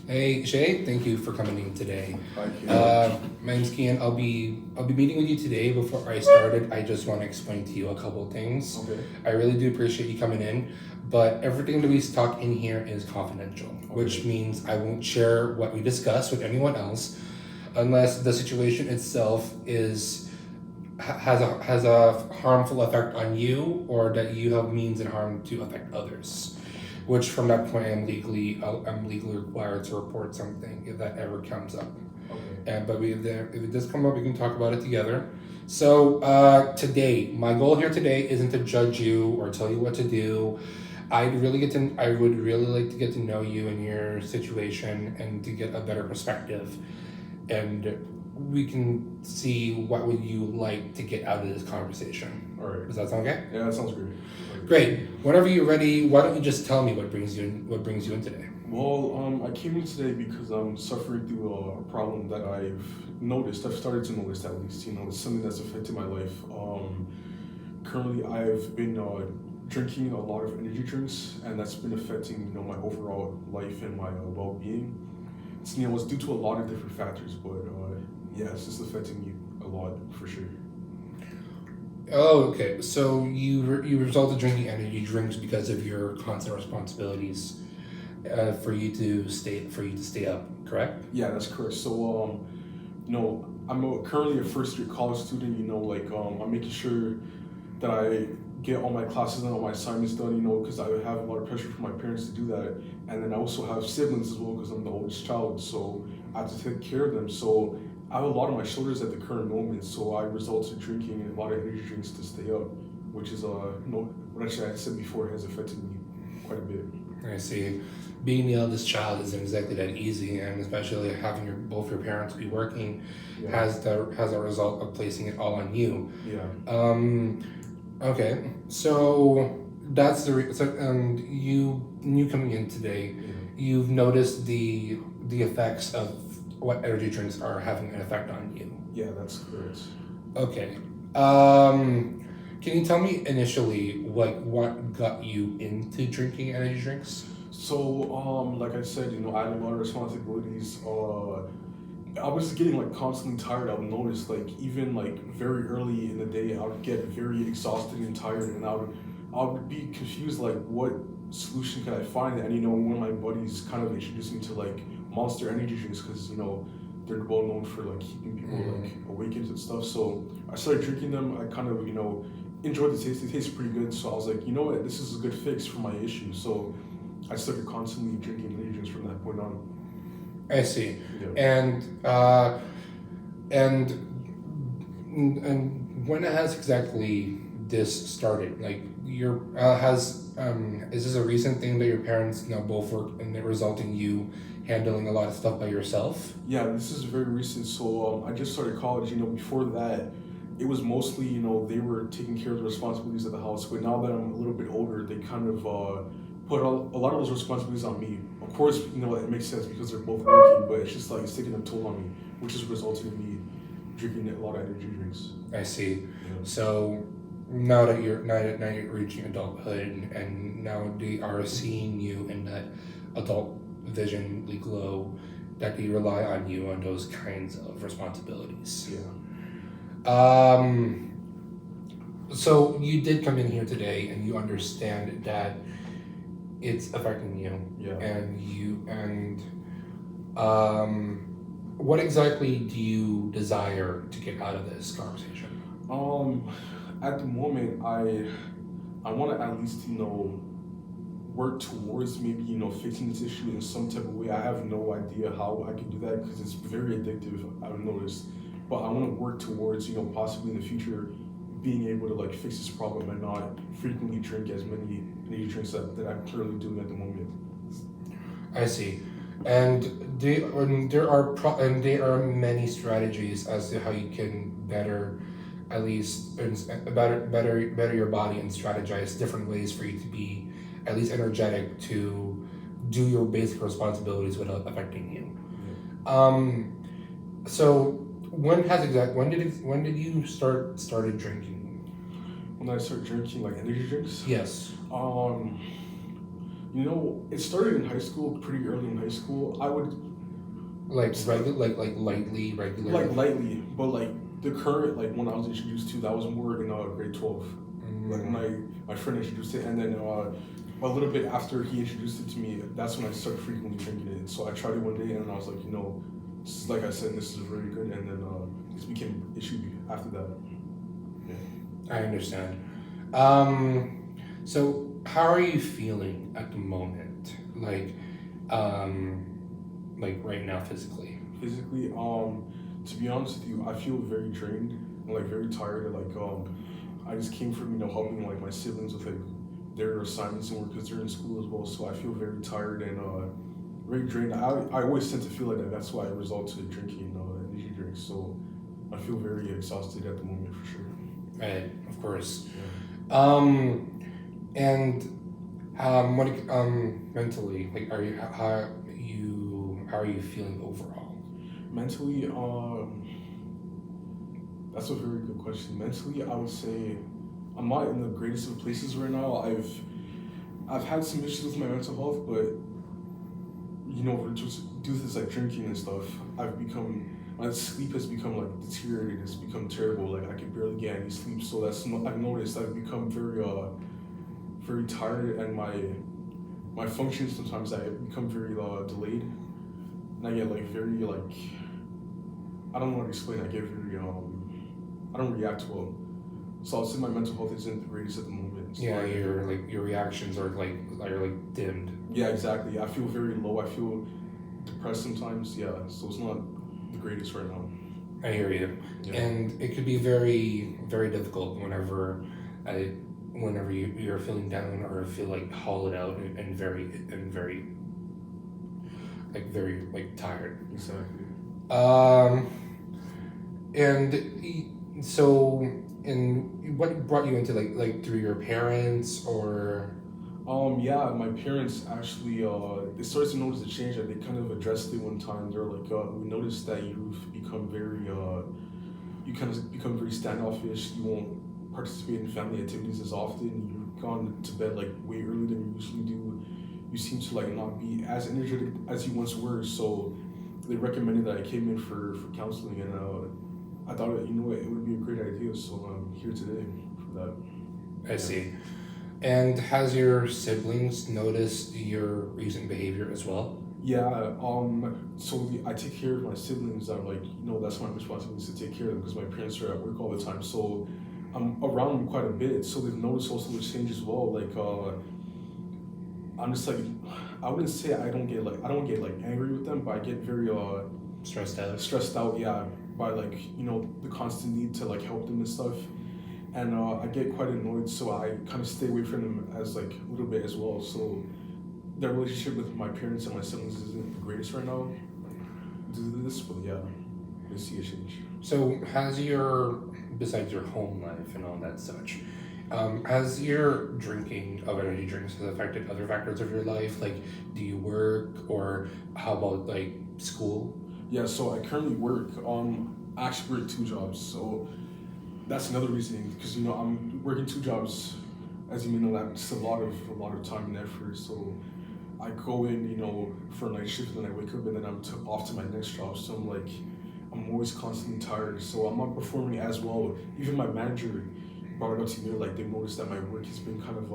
Hey Shay, thank you for coming in today. Thank you. My name's Kian. I'll be meeting with you today. Before I started, I just want to explain to you a couple of things. Okay. I really do appreciate you coming in, but everything that we talk in here is confidential, which means I won't share what we discuss with anyone else unless the situation itself has a harmful effect on you or that you have means and harm to affect others. Which from that point I'm legally required to report something if that ever comes up. Okay. And but if it does come up, we can talk about it together. So today, my goal here today isn't to judge you or tell you what to do. I would really like to get to know you and your situation and to get a better perspective, and we can see what would you like to get out of this conversation. All right. Does that sound okay? Yeah, that sounds great. Great. Whenever you're ready, why don't you just tell me what brings you in today? Well, I came in today because I'm suffering through a problem that I've noticed. I've started to notice at least. It's something that's affected my life. Currently, I've been drinking a lot of energy drinks, and that's been affecting my overall life and my well-being. It's due to a lot of different factors, but yeah, it's just affecting me a lot for sure. Oh, okay. So you resulted drinking energy drinks because of your constant responsibilities, for you to stay up, correct? Yeah, that's correct. So, I'm currently a first year college student. I'm making sure that I get all my classes and all my assignments done. Because I have a lot of pressure from my parents to do that, and then I also have siblings as well because I'm the oldest child. So I have to take care of them. So I have a lot on my shoulders at the current moment. So I resort to drinking a lot of energy drinks to stay up, which is what actually I said before has affected me quite a bit. I see. Being the eldest child isn't exactly that easy, and especially having both your parents be working Yeah. has a result of placing it all on you. Yeah. Okay, so that's and you coming in today, Yeah. you've noticed the effects of what energy drinks are having an effect on you. Yeah, that's correct. Okay. Can you tell me initially what got you into drinking energy drinks? So, like I said, I had a lot of responsibilities. I was getting like constantly tired. I would notice like even like very early in the day, I would get very exhausted and tired, and I would be confused like what solution can I find? And one of my buddies kind of introduced me to like Monster energy drinks because they're well known for like keeping people like awakened and stuff. So I started drinking them. I kind of enjoyed the taste. They taste pretty good. So I was like, you know what, this is a good fix for my issue. So I started constantly drinking energy drinks from that point on. I see. Yeah. And when has exactly this started? Like your has is this a recent thing that your parents both work and it resulting in you handling a lot of stuff by yourself? Yeah, this is very recent. So I just started college. Before that, it was mostly they were taking care of the responsibilities of the house. But now that I'm a little bit older, they kind of put a lot of those responsibilities on me. Of course, it makes sense because they're both working, but it's just like it's taking a toll on me, which is resulting in me drinking a lot of energy drinks. I see. Yeah. So now you're reaching adulthood, and now they are seeing you in that adult vision glow that they rely on you on those kinds of responsibilities. Yeah. So you did come in here today, and you understand that it's affecting you, Yeah. what exactly do you desire to get out of this conversation? At the moment, I want to at least work towards maybe fixing this issue in some type of way. I have no idea how I can do that because it's very addictive. I've noticed, but I want to work towards possibly in the future being able to like fix this problem and not frequently drink as many energy drinks that I'm currently doing at the moment. I see. And there are many strategies as to how you can better, at least better your body and strategize different ways for you to be at least energetic to do your basic responsibilities without affecting you. So when did you started drinking? When I start drinking like energy drinks, Yes. um, You know, it started in high school, pretty early in high school. I would Like regular, like lightly, like regularly. lightly, but like the current like when I was introduced to that was more in grade 12. Like Mm, my friend introduced it, and then a little bit after he introduced it to me, that's when I started frequently drinking it. So I tried it one day, and I was like, you know, like I said, this is very good, and then this became an issue after that. Yeah. I understand. Um, so how are you feeling at the moment? Um, like right now physically? Physically, to be honest with you, I feel very drained and like very tired. And, like I just came from helping like my siblings with like their assignments and work because they're in school as well. So I feel very tired and very drained. I always tend to feel like that. That's why I resort to drinking energy drinks. So I feel very exhausted at the moment for sure. Right, of course. Yeah. Um, and what mentally, like, how are you feeling overall? Mentally, that's a very good question. Mentally, I would say I'm not in the greatest of places right now. I've had some issues with my mental health, but just due to this like drinking and stuff, my sleep has become like deteriorated. It's become terrible. Like I can barely get any sleep. So I've noticed I've become very tired, and my functions sometimes I become very delayed, and I get like very like I don't know how to explain. I get very I don't react well. So I'll say my mental health isn't the greatest at the moment. So Yeah, your reactions are like dimmed. yeah, exactly. I feel very low. I feel depressed sometimes. Yeah, so it's not the greatest right now. I hear you, Yeah. and it could be very very difficult I, whenever you're feeling down or feel like hollowed out and very very like tired. Exactly. Um, so, and what brought you into like through your parents or Yeah, my parents actually they started to notice the change. That they kind of addressed it one time. They're like, we noticed that you kind of become very standoffish. You won't participate in family activities as often. You've gone to bed like way earlier than you usually do. You seem to like not be as energetic as you once were. So they recommended that I came in for counseling, and I thought it would be a great idea. So I'm here today for that. I Yeah. see. And has your siblings noticed your recent behavior as well? Yeah, I take care of my siblings. I'm like, that's my responsibility is to take care of them because my parents are at work all the time. So I'm around them quite a bit. So they've noticed also the change as well. Like, I'm just like, I wouldn't say I don't get like angry with them, but I get very Stressed out? stressed out. Yeah, by like the constant need to like help them and stuff. And I get quite annoyed, so I kind of stay away from them as like a little bit as well. So the relationship with my parents and my siblings isn't the greatest right now due to this, but yeah, I see a change. So has besides your home life and all that such, has your drinking of energy drinks has affected other factors of your life? Like, do you work or how about like school? Yeah, so I currently work. I actually work two jobs, so that's another reason because I'm working two jobs. As you may know, that's a lot of time and effort. So I go in, for a night shift, and then I wake up, and then off to my next job. So I'm always constantly tired. So I'm not performing as well. Even my manager brought it up to me, like they noticed that my work has been kind of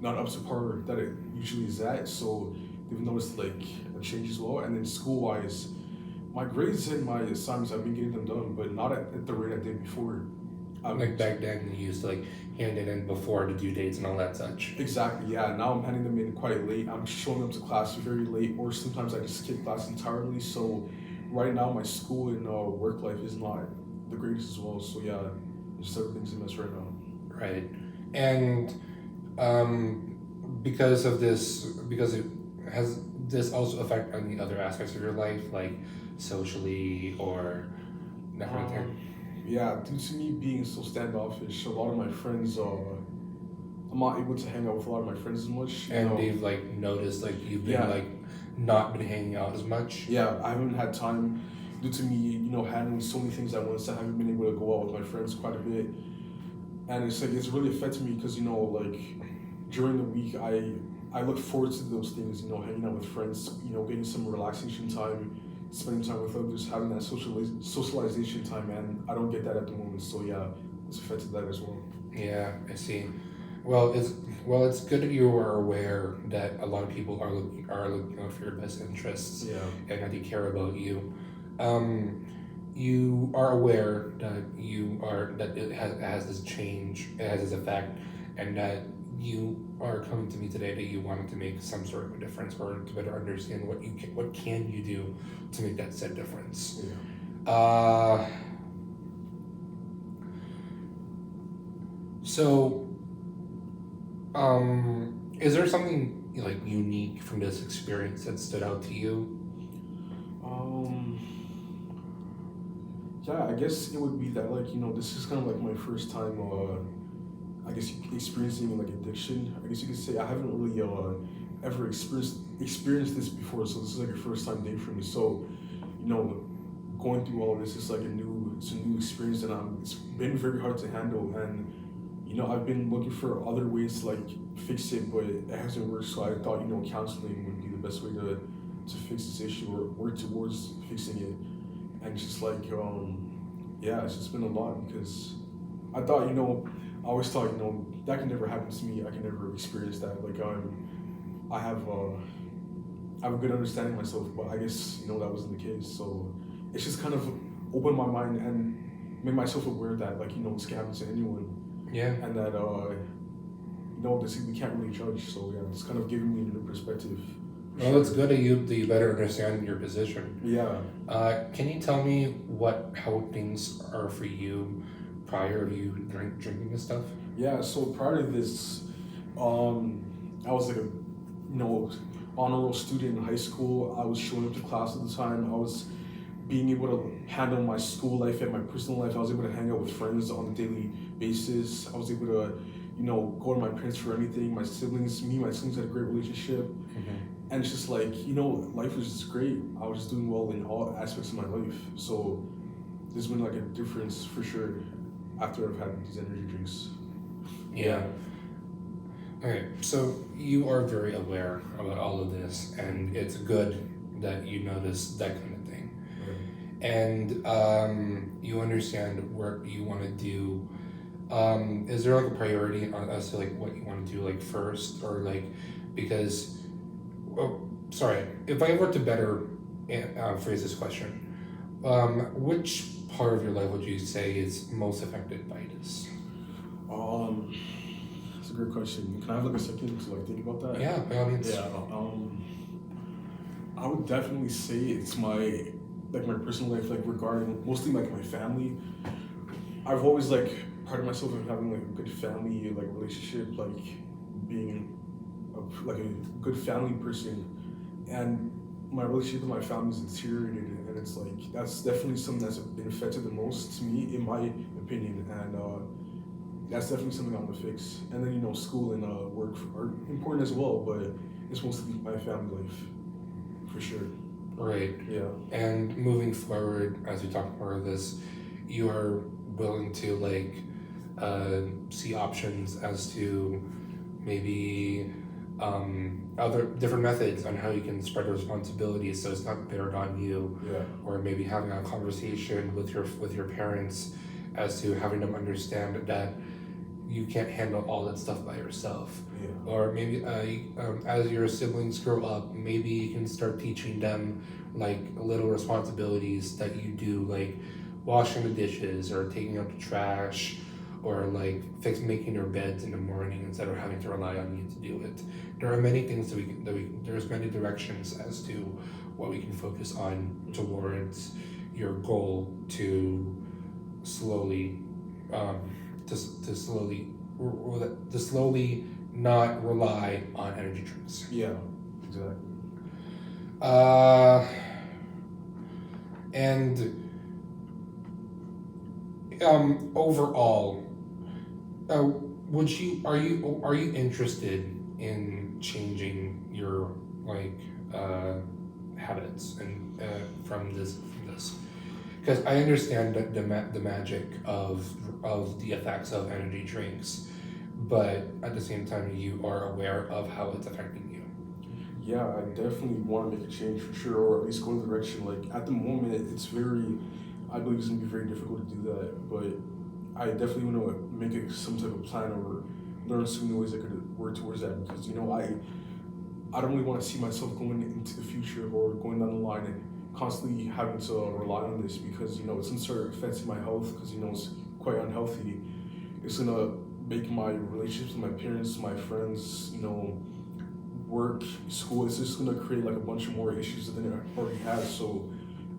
not up to par that it usually is at. So they've noticed like a change as well. And then school wise, my grades and my assignments, I've been getting them done, but not at the rate I did before. Like back then, you used to like hand it in before the due dates and all that such. Exactly, yeah. Now I'm handing them in quite late. I'm showing up to class very late, or sometimes I just skip class entirely. So right now, my school and work life is not the greatest as well. So yeah, just everything's a mess right now. Right. And um, because it has this also affect any other aspects of your life, like socially or that kind of Um, thing? yeah, due to me being so standoffish, a lot of my friends, I'm not able to hang out with a lot of my friends as much. And they've like noticed like you've been Yeah, like not been hanging out as much. yeah, I haven't had time due to me, handling so many things at once. I haven't been able to go out with my friends quite a bit, and it's like it's really affected me because like during the week I look forward to those things, hanging out with friends, getting some relaxation time, spending time with others, having that socialization time, and I don't get that at the moment. So yeah, it's affected that as well. Yeah, I see. Well, it's good that you are aware that a lot of people are looking out for your best interests Yeah. and that they care about you. Um, you are aware that it has this change, it has this effect, and that you are coming to me today that you wanted to make some sort of a difference or to better understand what can you do to make that said difference. Yeah. Uh, so is there something like unique from this experience that stood out to you? Um. Yeah, I guess it would be that this is kind of like my first time. I guess experiencing like addiction. I guess you could say I haven't really ever experienced this before, so this is like a first time day for me. So, you know, going through all of this is like it's a new experience, and it's been very hard to handle. And I've been looking for other ways to like fix it, but it hasn't worked. So I thought counseling would be the best way to fix this issue or work towards fixing it. And just like yeah, it's just been a lot because I thought I always thought that can never happen to me. I can never experience that. Like I have I have a good understanding of myself, but I guess that wasn't the case. So it's just kind of opened my mind and made myself aware that this can happen to anyone, Yeah. and that this we can't really judge. So yeah, it's kind of giving me a new perspective. Well, it's good that you better understand your position. Yeah. Can you tell me how things are for you prior to you drinking this stuff? Yeah, so prior to this, I was like a honor roll student in high school. I was showing up to class at the time. I was being able to handle my school life and my personal life. I was able to hang out with friends on a daily basis. I was able to, go to my parents for anything. My siblings had a great relationship. And it's just like, life was just great. I was just doing well in all aspects of my life. So there's been like a difference for sure after I've had these energy drinks. Yeah. Okay, so you are very aware about all of this, and it's good that you notice that kind of thing. Right. And you understand what you want to do. Is there like a priority as to like what you want to do like first, or like because sorry, if I were to better phrase this question, which part of your life would you say is most affected by this? That's a great question. Can I have like a second to like think about that? Yeah, by all means. Yeah. I would definitely say it's my personal life, like regarding mostly like my family. I've always like prided myself in having like a good family like relationship, like being like a good family person, and my relationship with my family is deteriorated, and it's like that's definitely something that's been affected the most to me, in my opinion, and that's definitely something I'm gonna fix. And then school and work are important as well, but it's mostly my family life, for sure. Right. Yeah. And moving forward, as we talk more of this, you are willing to like see options as to maybe other different methods on how you can spread the responsibility so it's not bared on you. Yeah. Or maybe having a conversation with your parents as to having them understand that you can't handle all that stuff by yourself. Yeah. Or maybe as your siblings grow up, maybe you can start teaching them like little responsibilities that you do, like washing the dishes or taking out the trash, or like making their beds in the morning instead of having to rely on you to do it. There are many things there's many directions as to what we can focus on towards your goal to slowly to slowly not rely on energy drinks. Yeah. Exactly. And overall, are you interested in changing your like habits and from this because I understand the magic of the effects of energy drinks, but at the same time, you are aware of how it's affecting you. Yeah, I definitely want to make a change for sure, or at least go in the direction. Like at the moment, it's very, I believe it's gonna be very difficult to do that. But I definitely want to make some type of plan or learn some new ways I could work towards that. Because I don't really want to see myself going into the future or going down the line and constantly having to rely on this because it's gonna start affecting my health because it's quite unhealthy. It's gonna make my relationships with my parents, my friends, work, school. It's just gonna create like a bunch of more issues than it already has. So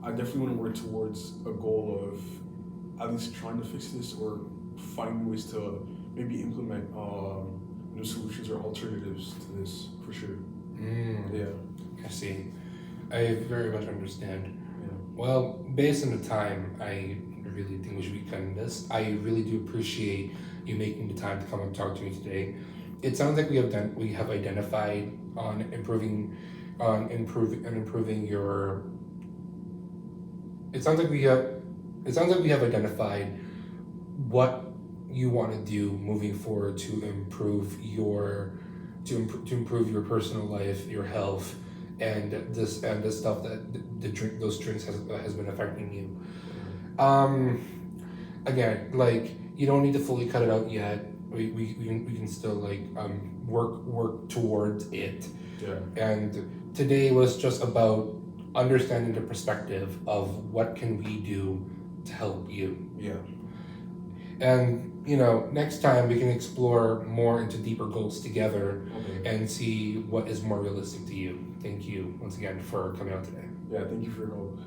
I definitely want to work towards a goal of at least trying to fix this or find ways to maybe implement new solutions or alternatives to this for sure. Yeah. I see. I very much understand. Yeah. Well, based on the time, I really think we should be cutting this. I really do appreciate you making the time to come and talk to me today. It sounds like we have identified on improving your. It sounds like we have identified what you want to do moving forward to improve your personal life, your health, and the stuff that those drinks has been affecting you. Again, like you don't need to fully cut it out yet. We can still like work towards it. Yeah. And today was just about understanding the perspective of what can we do to help you. Yeah. And next time we can explore more into deeper goals together Okay. and see what is more realistic to you. Thank you once again for coming out today. Yeah. Thank you for your help.